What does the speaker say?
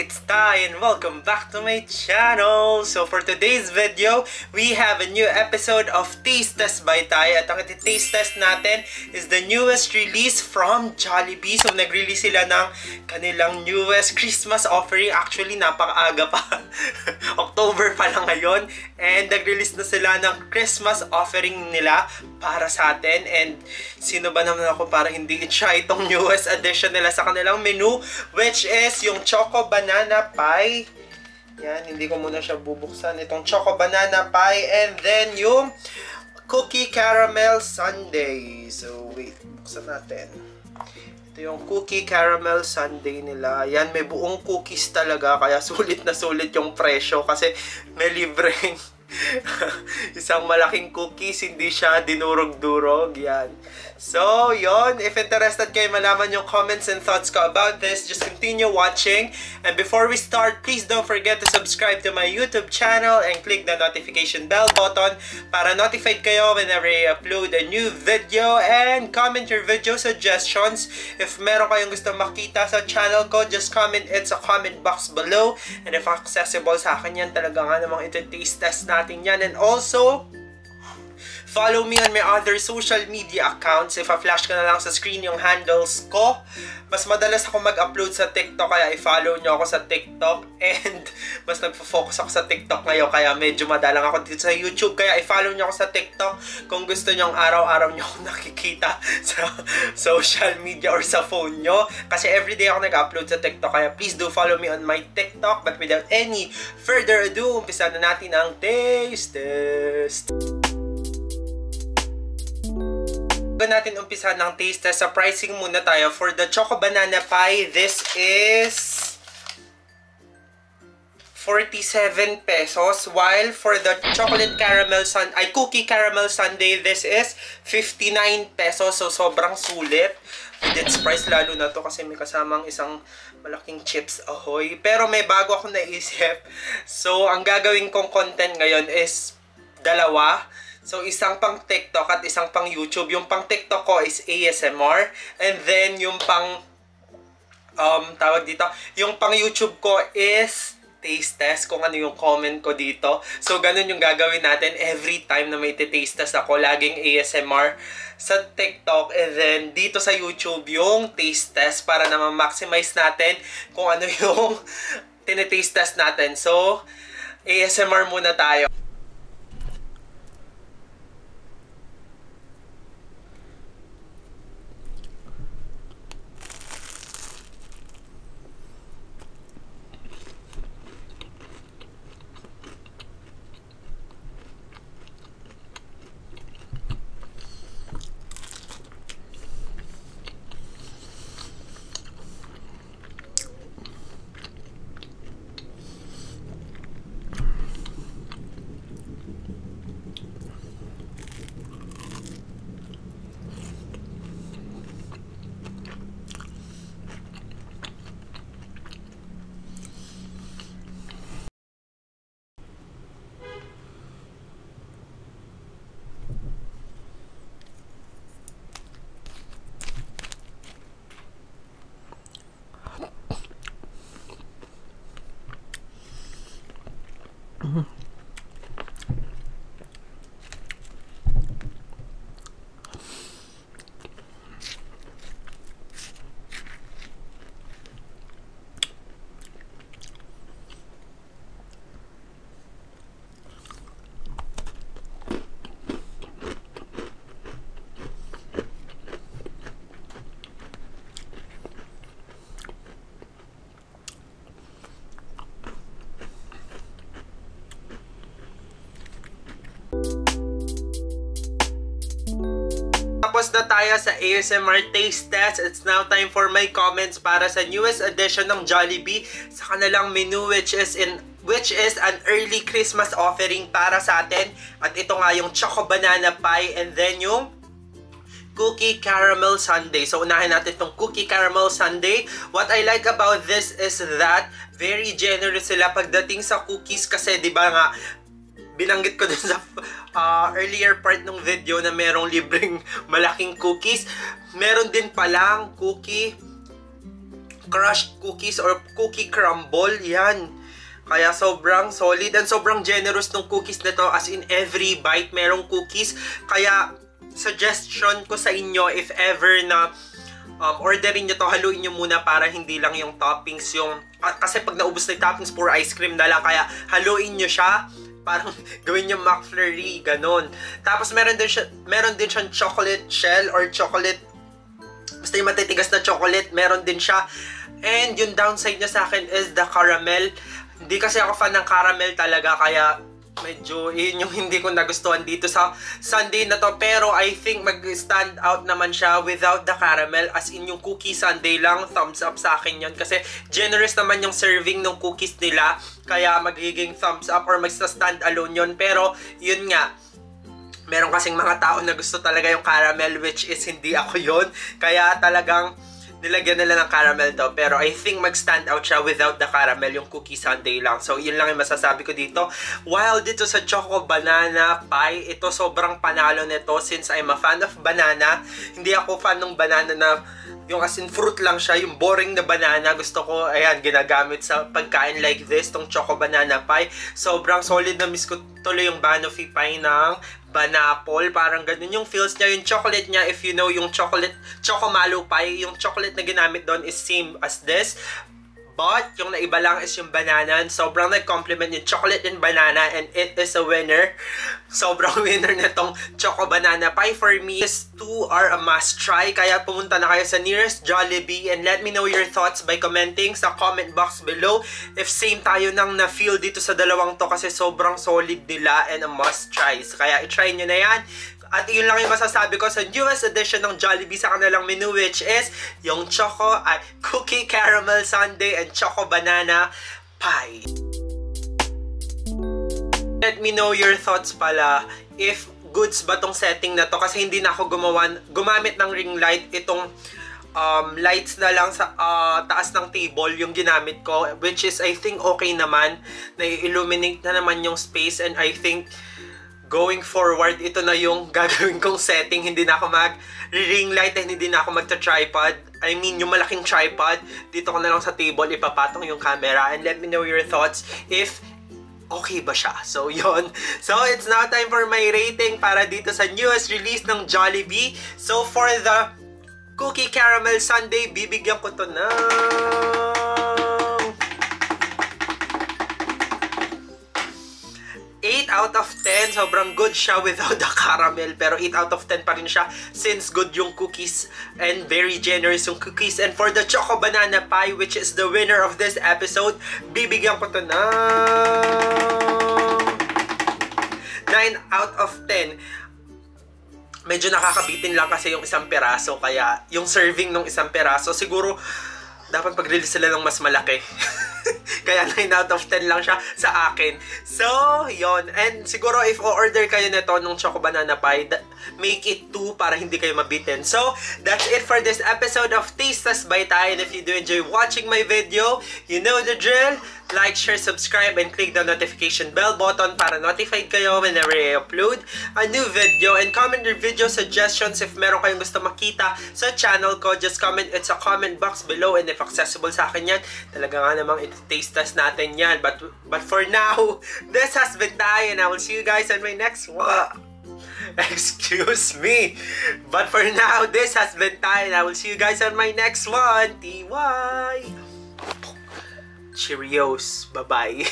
it's Ty and welcome back to my channel. So for today's video, we have a new episode of Taste Test by Ty. At ang iti-taste test natin is the newest release from Jollibee. So nag-release sila ng kanilang newest Christmas offering. Actually, napaka-aga pa. October pa lang ngayon. And nag-release na sila ng Christmas offering nila para sa atin. And sino ba naman ako para hindi i-try itong newest edition nila sa kanilang menu, which is yung Choco Banana Pie. Yan, hindi ko muna siya bubuksan. Itong Choco Banana Pie. And then yung Cookie Caramel Sundae. So, wait. Buksan natin. Ito yung Cookie Caramel Sundae nila. Yan, may buong cookies talaga. Kaya sulit na sulit yung presyo. Kasi may libreng isang malaking cookies. Hindi siya dinurog-durog. Yan. So, yon. If interested kayo malaman yung comments and thoughts ko about this, just continue watching. And before we start, please don't forget to subscribe to my YouTube channel and click the notification bell button para notified kayo whenever I upload a new video. And comment your video suggestions. If meron kayong gusto makita sa channel ko, just comment it sa comment box below. And if accessible sa akin yan, talaga nga namang iti-taste test natin yan. And also, follow me on my other social media accounts. If a-flash ka na lang sa screen yung handles ko. Mas madalas ako mag-upload sa TikTok, kaya i-follow nyo ako sa TikTok. And mas nagpo-focus ako sa TikTok ngayon, kaya medyo madalang ako dito sa YouTube. Kaya i-follow nyo ako sa TikTok kung gusto nyo araw-araw nyo ako nakikita sa social media or sa phone nyo. Kasi everyday ako nag-upload sa TikTok, kaya please do follow me on my TikTok. But without any further ado, umpisa na natin ang Taste Test. Bago natin umpisa ng taste test, sa pricing muna tayo. For the Choco Banana Pie, this is 47 pesos. While for the Cookie Caramel Sundae, this is 59 pesos. So, sobrang sulit. And it's price lalo na to kasi may kasamang isang malaking Chips Ahoy. Pero may bago akong naisip. So, ang gagawin kong content ngayon is dalawa. So, isang pang TikTok at isang pang YouTube. Yung pang TikTok ko is ASMR. And then, yung pang, yung pang YouTube ko is taste test. Kung ano yung comment ko dito. So, ganun yung gagawin natin every time na may taste test ako. Laging ASMR sa TikTok. And then, dito sa YouTube, yung taste test para na ma-maximize natin kung ano yung tinitaste test natin. So, ASMR muna tayo. Tapos na tayo sa ASMR taste test. It's now time for my comments para sa newest edition ng Jollibee sa kanilang menu, which is an early Christmas offering para sa atin. At ito nga yung Choco Banana Pie and then yung Cookie Caramel Sundae. So, unahin natin itong Cookie Caramel Sundae. What I like about this is that very generous sila pagdating sa cookies kasi, di ba nga, binanggit ko dun sa earlier part ng video na merong libreng malaking cookies. Meron din palang crushed cookies or cookie crumble. Yan. Kaya sobrang solid and sobrang generous ng cookies na to. As in, every bite merong cookies. Kaya, suggestion ko sa inyo, if ever na orderin nyo to, haluin nyo muna para hindi lang yung toppings yung... Kasi pag naubos na yung toppings, puro ice cream na lang. Kaya, haluin nyo siya. Parang gawin yung McFlurry, ganun. Tapos, meron din siyang chocolate shell or chocolate... Basta yung matitigas na chocolate, meron din siya. And yung downside niya sa akin is the caramel. Hindi kasi ako fan ng caramel talaga, kaya medyo yun yung hindi ko nagustuhan dito sa sundae na to. Pero I think mag-stand out naman siya without the caramel. As in, yung cookie sundae lang, thumbs up sa akin yun. Kasi generous naman yung serving ng cookies nila. Kaya magiging thumbs up or mag-stand alone yun. Pero yun nga, meron kasing mga tao na gusto talaga yung caramel, which is hindi ako yun. Kaya talagang nilagyan nila ng caramel to. Pero I think mag-stand out siya without the caramel, yung cookie sundae lang. So, yun lang yung masasabi ko dito. While dito sa Choco Banana Pie, ito sobrang panalo nito since I'm a fan of banana. Hindi ako fan ng banana na yung as in fruit lang siya, yung boring na banana. Gusto ko, ayan, ginagamit sa pagkain like this, tong Choco Banana Pie. Sobrang solid na miss ko tuloy yung Banoffee Pie ng Banapple. Parang ganun yung feels niya. Yung chocolate niya, if you know yung Choco Malo Pie, yung chocolate na ginamit doon is same as this. But, yung naiba lang is yung banana. Sobrang nag-complement yung chocolate and banana, and it is a winner. Sobrang winner na tong Choco Banana Pie. For me, these two are a must try. Kaya pumunta na kayo sa nearest Jollibee and let me know your thoughts by commenting sa comment box below. If same tayo nang na-feel dito sa dalawang to, kasi sobrang solid nila and a must try. Kaya i-try nyo na yan. At yun lang yung masasabi ko sa newest edition ng Jollibee sa kanilang menu, which is yung Cookie Caramel Sundae and Choco Banana Pie. Let me know your thoughts pala if goods ba tong setting na to, kasi hindi na ako gumamit ng ring light. Itong lights na lang sa taas ng table yung ginamit ko, which is I think okay naman. Na-illuminate na naman yung space, and I think going forward, ito na yung gagawin kong setting. Hindi na ako mag-ring light and hindi na ako magta-tripod. I mean, yung malaking tripod, dito ko na lang sa table ipapatong yung camera. And let me know your thoughts if okay ba siya. So, yun. So, it's now time for my rating para dito sa newest release ng Jollibee. So, for the Cookie Caramel Sundae, bibigyan ko to ng 8 out of 10. Sobrang good siya without the caramel. Pero 8 out of 10 pa rin siya since good yung cookies and very generous yung cookies. And for the Choco Banana Pie, which is the winner of this episode, bibigyan ko to ng 9 out of 10. Medyo nakakabitin lang kasi yung isang peraso. Kaya yung serving ng isang peraso, siguro dapat pag-release sila ng mas malaki. Kaya 9 out of 10 lang siya sa akin. So, yon. And siguro if o-order kayo nito nung Choco Banana Pie, make it 2 para hindi kayo mabitin. So, that's it for this episode of Taste Test by Ty. And if you do enjoy watching my video, you know the drill. Like, share, subscribe, and click the notification bell button para notified kayo whenever I upload a new video. And comment your video suggestions if meron kayong gusto makita sa channel ko. Just comment it sa comment box below, and if accessible sa akin yan, talaga nga namang iti-taste test natin yan. But for now, this has been Ty, and I will see you guys on my next one. Excuse me. But for now, this has been Ty, and I will see you guys on my next one. TY! Cheerios. Bye-bye.